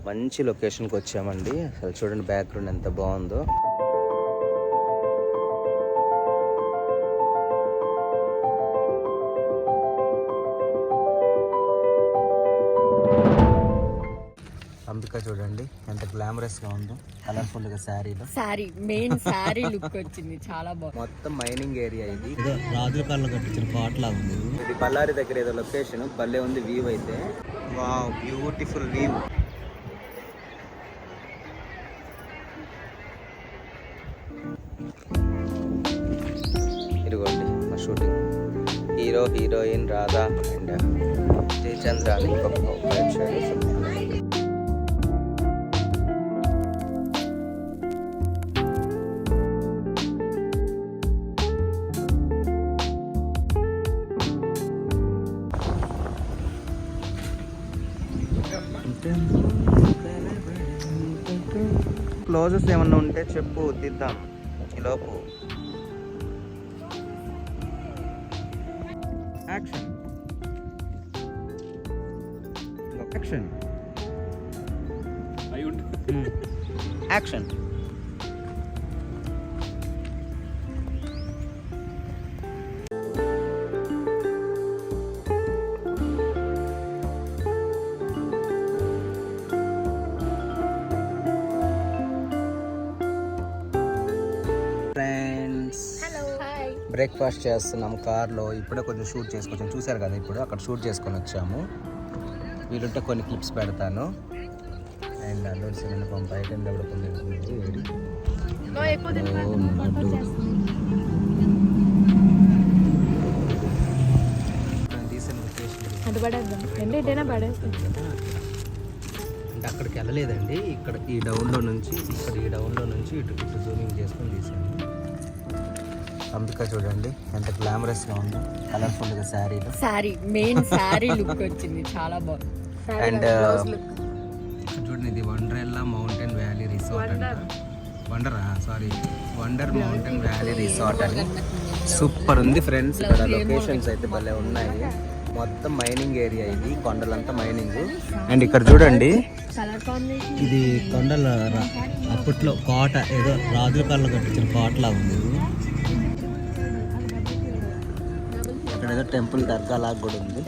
మంచి లొకేషన్కి వచ్చామండి. అసలు చూడండి బ్యాక్గ్రౌండ్ ఎంత బాగుందో. అంబిక చూడండి ఎంత గ్లామరస్ గా ఉందో, కలర్ఫుల్ గా శారీ మెయిన్ శారీ లుక్ వచ్చింది, చాలా బాగుంది. మొత్తం మైనింగ్ ఏరియా ఇది. రాజుల కాలంలో కట్టించిన కోట లాగా ఉంది ఇది. బళ్ళారి దగ్గర ఏదో లొకేషన్ భలే ఉంది. వ్యూ అయితే వావ్, బ్యూటిఫుల్ వ్యూ. ఇదిగోండి మా shooting. Hero heroine Radha and Jayachandra అని ఇంకొక క్లోజెస్ ఏమన్నా ఉంటే చెప్పు, తీద్దాం ఈలోపు. Action action action. బ్రేక్ఫాస్ట్ చేస్తున్నాం కార్లో. ఇప్పుడే కొంచెం షూట్ చేసుకొచ్చాము, చూసారు కదా. ఇప్పుడు అక్కడ షూట్ చేసుకొని వచ్చాము. వీలుంటే కొన్ని క్లిప్స్ పెడతాను. అండ్ అల్లుడు సినిమా పంప ఐటెం కూడా కొన్ని అంటే అక్కడికి వెళ్ళలేదండి. ఇక్కడ ఈ డౌన్లో నుంచి ఇటు జూమింగ్ చేసుకొని తీసాను. అంబిక చూడండి ఎంత గ్లామరస్ గా ఉందో, కలర్ఫుల్ గా శారీ మెయిన్ శారీ లుక్ వచ్చింది, చాలా బాగుంది. అండ్ చూడండి, ఇది వండర్లా మౌంటైన్ వ్యాలీ రిసార్ట్ అంట. వండర్ మౌంటైన్ వ్యాలీ రిసార్ట్ అని సూపర్ ఉంది ఫ్రెండ్స్. ఇక్కడ లొకేషన్స్ అయితే భలే ఉన్నాయి. మొత్తం మైనింగ్ ఏరియా ఇది, కొండలంతా మైనింగ్. అండ్ ఇక్కడ చూడండి, ఇది కొండల అప్పట్లో కోట, ఏదో రాజుల కాలంలో కట్టించిన కోట లాగా ఉంది. ఇక్కడ ఏదో టెంపుల్ దర్గా లాగా కూడా ఉంది.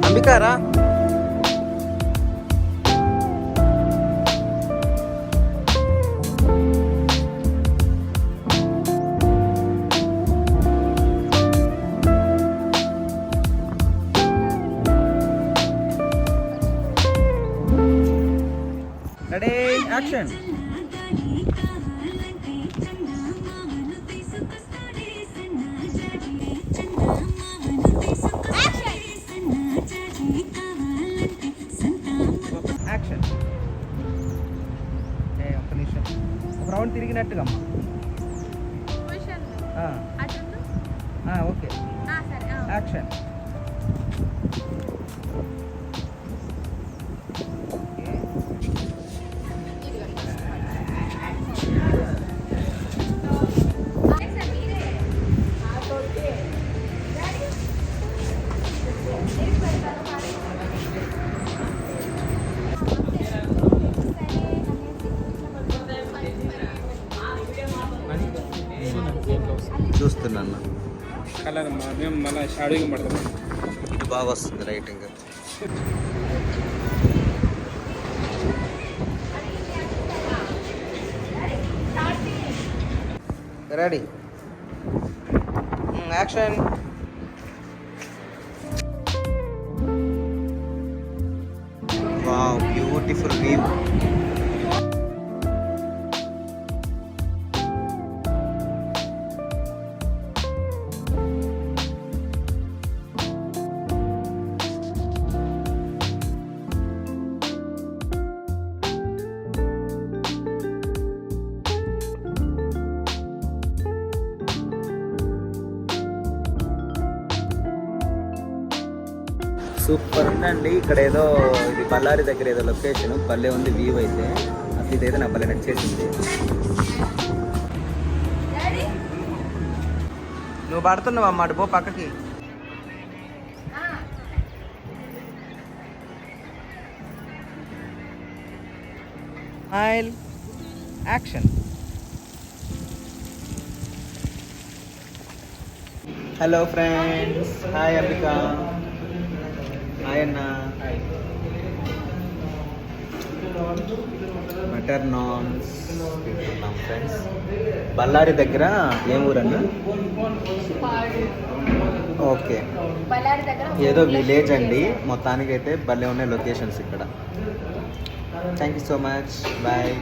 అంబికారా రెడీ యాక్షన్. యాక్షన్. ఒక్క నిమిషం, ఒక రౌండ్ తిరిగినట్టుగా అమ్మా. Okay action. చూస్తున్నాను కలర్ మేము మళ్ళీ షాడోగా పడతాం. ఇది బాగా వస్తుంది writing. Ready action. Wow, beautiful view. Super ఉందండి. ఇక్కడ ఏదో ఇది బళ్ళారి దగ్గర ఏదో లొకేషన్ భలే ఉంది వ్యూ అయితే. అసలు ఇదైతే నాకు భలే నచ్చేసింది. నువ్వు పడుతున్నావు అమ్మాట పో పక్కకి. Smile action. Hello friends, hi Ambika. Hi అన్న. బటర్ నాన్స్ తింటున్నాం ఫ్రెండ్స్. బళ్ళారి దగ్గర ఏం ఊరన్న? ఓకే, ఏదో విలేజ్ అండి. మొత్తానికి అయితే భలే ఉన్నాయి లొకేషన్స్ ఇక్కడ. Thank you so much, bye.